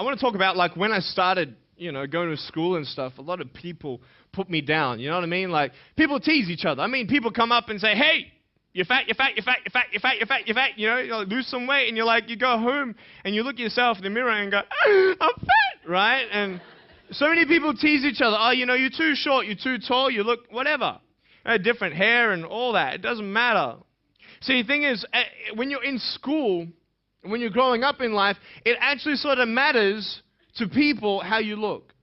I want to talk about, like, when I started, going to school and stuff, a lot of people put me down, you know what I mean? Like, people tease each other. I mean, people come up and say, hey, you're fat, you're fat, you're fat, you're fat, you're fat, you're fat, you're fat, you like, lose some weight, and you go home, and you look at yourself in the mirror and go, I'm fat, right? And so many people tease each other. Oh, you're too short, you're too tall, you look, whatever. Different hair and all that. It doesn't matter. See, the thing is, when you're in school, when you're growing up in life, it actually sort of matters to people how you look.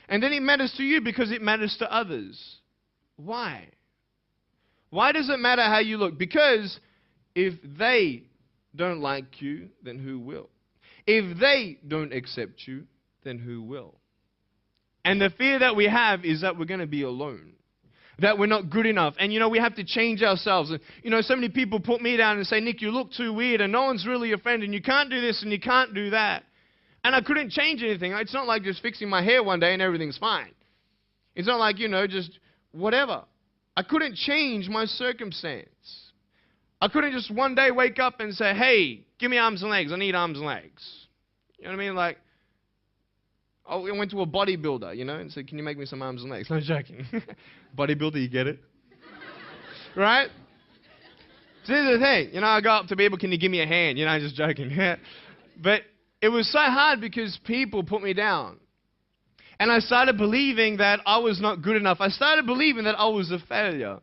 And then it matters to you because it matters to others. Why? Why does it matter how you look? Because if they don't like you, then who will? If they don't accept you, then who will? And the fear that we have is that we're going to be alone. That we're not good enough. And, we have to change ourselves. And, so many people put me down and say, Nick, you look too weird and no one's really your friend and you can't do this and you can't do that. And I couldn't change anything. It's not like just fixing my hair one day and everything's fine. It's not like, just whatever. I couldn't change my circumstance. I couldn't just one day wake up and say, hey, give me arms and legs. I need arms and legs. You know what I mean? Like, I went to a bodybuilder, and said, can you make me some arms and legs? No, joking. Bodybuilder, you get it? Right? So here's the thing. I go up to people, can you give me a hand? Just joking. But it was so hard because people put me down. And I started believing that I was not good enough. I started believing that I was a failure.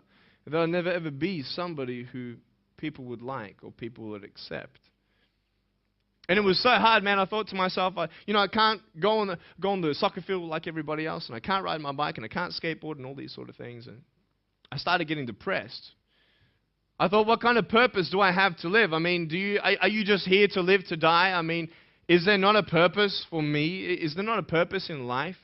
That I'd never ever be somebody who people would like or people would accept. And it was so hard, man. I thought to myself, I can't go on the soccer field like everybody else, and I can't ride my bike, and I can't skateboard, and all these sort of things. And I started getting depressed. I thought, what kind of purpose do I have to live? I mean, are you just here to live to die? I mean, is there not a purpose for me? Is there not a purpose in life?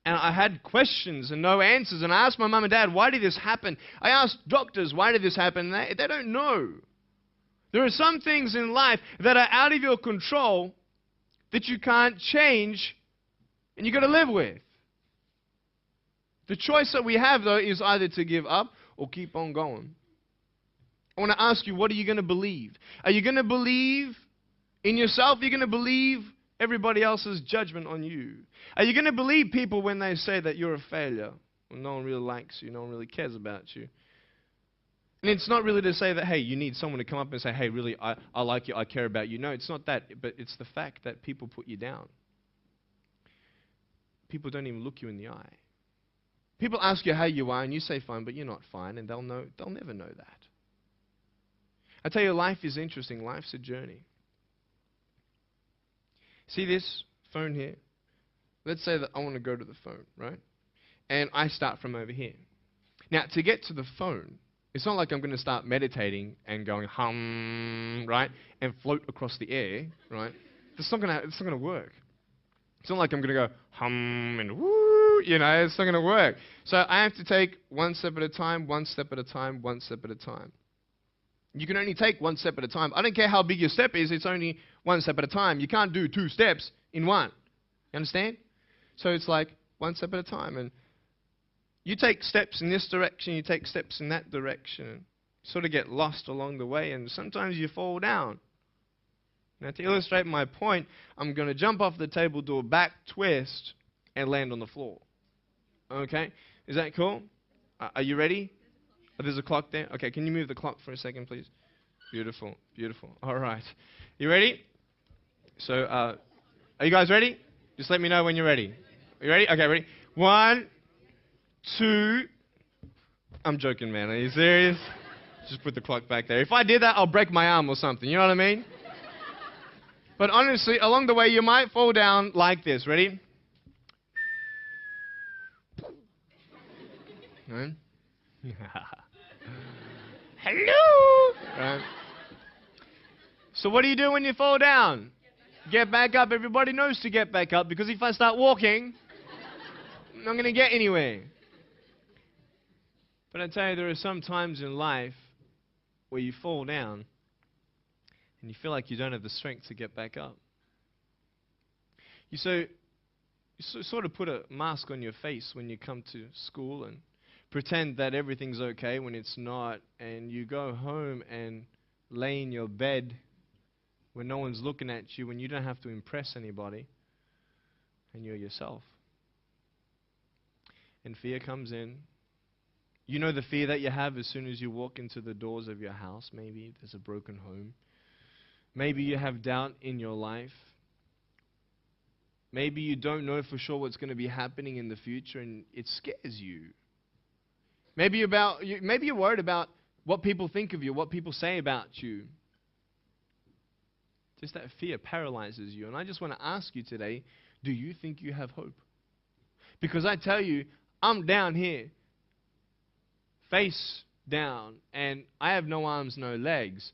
And I had questions and no answers. And I asked my mum and dad, why did this happen? I asked doctors, why did this happen? They don't know. There are some things in life that are out of your control that you can't change and you've got to live with. The choice that we have, though, is either to give up or keep on going. I want to ask you, what are you going to believe? Are you going to believe in yourself? Are you going to believe everybody else's judgment on you? Are you going to believe people when they say that you're a failure? When no one really likes you, no one really cares about you. And it's not really to say that, hey, you need someone to come up and say, hey, really, I like you, I care about you. No, it's not that, but it's the fact that people put you down. People don't even look you in the eye. People ask you how you are, and you say fine, but you're not fine, and they'll never know that. I tell you, life is interesting. Life's a journey. See this phone here? Let's say that I want to go to the phone, right? And I start from over here. Now, to get to the phone, it's not like I'm going to start meditating and going hum, right? And float across the air, right? It's not going to work. It's not like I'm going to go hum and woo, it's not going to work. So I have to take one step at a time, one step at a time, one step at a time. You can only take one step at a time. I don't care how big your step is, it's only one step at a time. You can't do 2 steps in one. You understand? So it's like one step at a time. And you take steps in this direction, you take steps in that direction. You sort of get lost along the way, and sometimes you fall down. Now, to illustrate my point, I'm going to jump off the table, do a back twist, and land on the floor. Okay? Is that cool? Are you ready? Oh, there's a clock there? Okay, can you move the clock for a second, please? Beautiful, beautiful. All right. You ready? So, are you guys ready? Just let me know when you're ready. Are you ready? Okay, ready? 1, 2. I'm joking, man. Are you serious? Just put the clock back there. If I did that, I'll break my arm or something. You know what I mean? But honestly, along the way, you might fall down like this. Ready? Right? Hello! Right. So what do you do when you fall down? Get back up. Everybody knows to get back up, because if I start walking, I'm not going to get anywhere. But I tell you, there are some times in life where you fall down and you feel like you don't have the strength to get back up. You sort of put a mask on your face when you come to school and pretend that everything's okay when it's not, and you go home and lay in your bed when no one's looking at you, when you don't have to impress anybody, and you're yourself. And fear comes in. You know the fear that you have as soon as you walk into the doors of your house. Maybe there's a broken home. Maybe you have doubt in your life. Maybe you don't know for sure what's going to be happening in the future, and it scares you. Maybe you're worried about what people think of you, what people say about you. Just that fear paralyzes you. And I just want to ask you today, do you think you have hope? Because I tell you, I'm down here, face down, and I have no arms, no legs.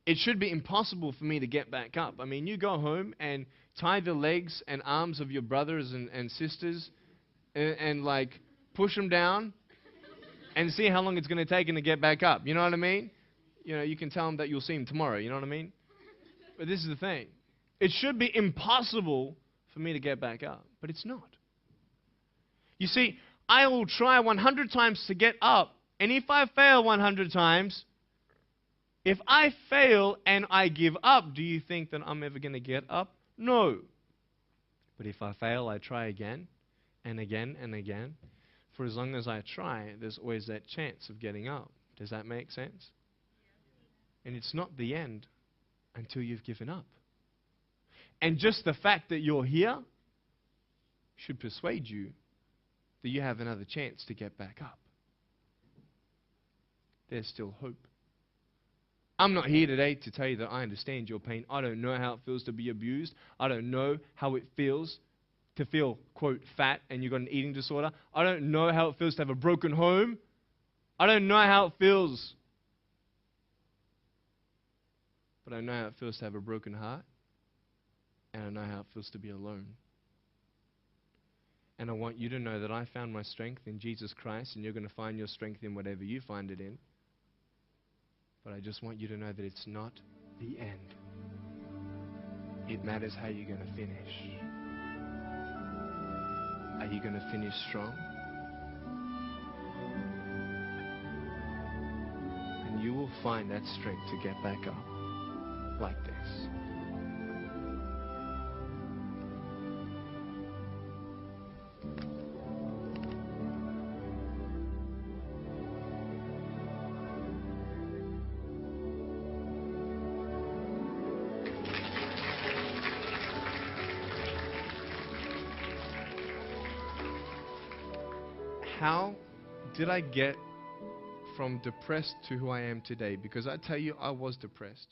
It should be impossible for me to get back up. I mean, you go home and tie the legs and arms of your brothers and sisters and like push them down and see how long it's going to take them to get back up. You know what I mean? You know, you can tell them that you'll see them tomorrow. You know what I mean? But this is the thing. It should be impossible for me to get back up, but it's not. You see, I will try 100 times to get up, and if I fail 100 times, if I fail and I give up, do you think that I'm ever going to get up? No. But if I fail, I try again and again and again. For as long as I try, there's always that chance of getting up. Does that make sense? And it's not the end until you've given up. And just the fact that you're here should persuade you that you have another chance to get back up. There's still hope. I'm not here today to tell you that I understand your pain. I don't know how it feels to be abused. I don't know how it feels to feel, quote, fat and you've got an eating disorder. I don't know how it feels to have a broken home. I don't know how it feels. But I know how it feels to have a broken heart. And I know how it feels to be alone. And I want you to know that I found my strength in Jesus Christ, and you're going to find your strength in whatever you find it in. But I just want you to know that it's not the end. It matters how you're going to finish. Are you going to finish strong? And you will find that strength to get back up like this. How did I get from depressed to who I am today? Because I tell you, I was depressed.